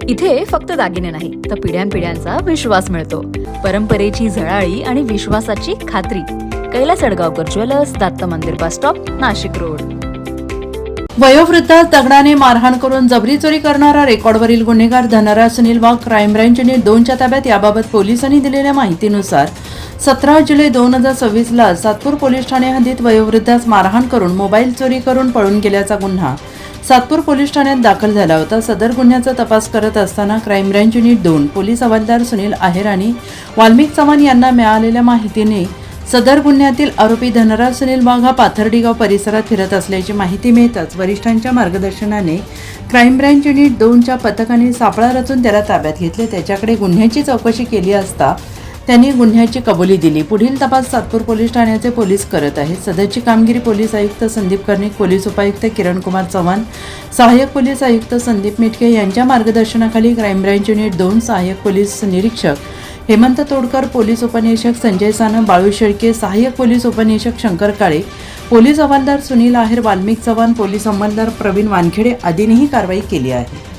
इथे फक्त दागिने नाही तर पिढ्यानपिढ्यांचा विश्वास मिळतो. परंपरेची झळाळी आणि विश्वासाची खात्री. कैलास अडगावकर ज्वेलर्स, दत्त मंदिर बस स्टॉप, नाशिक रोड. वयोवृद्धास दगडाने मारहाण करून जबरी चोरी करणारा रेकॉर्डवरील गुन्हेगार धनराज सुनील वाघ क्राईम ब्रँच युनिट 2च्या ताब्यात. याबाबत पोलिसांनी दिलेल्या माहितीनुसार 17 जुलै 2026 ला सातपूर पोलीस ठाणे हद्दीत वयोवृद्धास मारहाण करून मोबाईल चोरी करून पळून गेल्याचा गुन्हा सातपूर पोलीस ठाण्यात दाखल झाला होता. सदर गुन्ह्याचा तपास करत असताना क्राईम ब्रँच युनिट 2 पोलीस हवालदार सुनील आहेर आणि वाल्मिक चव्हाण यांना मिळालेल्या माहितीने सदर गुन्ह्यातील आरोपी धनराज सुनील वाघ हा पाथर्डी गाव परिसरात फिरत असल्याची माहिती मिळताच वरिष्ठांच्या मार्गदर्शनाने क्राईम ब्रँच युनिट 2च्या पथकाने सापळा रचून त्याला ताब्यात घेतले. त्याच्याकडे गुन्ह्याची चौकशी केली असता त्यांनी गुन्ह्याची कबुली दिली. पुढील तपास सातपूर पोलीस ठाण्याचे पोलीस करत आहेत. सदरची कामगिरी पोलीस आयुक्त संदीप कर्णिक, पोलीस उपायुक्त किरण कुमार चव्हाण, सहाय्यक पोलीस आयुक्त संदीप मिटके यांच्या मार्गदर्शनाखाली क्राईम ब्रँच युनिट 2 सहाय्यक पोलीस निरीक्षक हेमंत तोडकर, पोलीस उपनिरीक्षक संजय सानप, बाळू शेळके, सहाय्यक पोलीस उपनिरीक्षक शंकर काळे, पोलीस हवालदार सुनील आहेर, वाल्मिक चव्हाण, पोलीस अंमलदार प्रवीण वानखेडे आदींनी कारवाई केली आहे.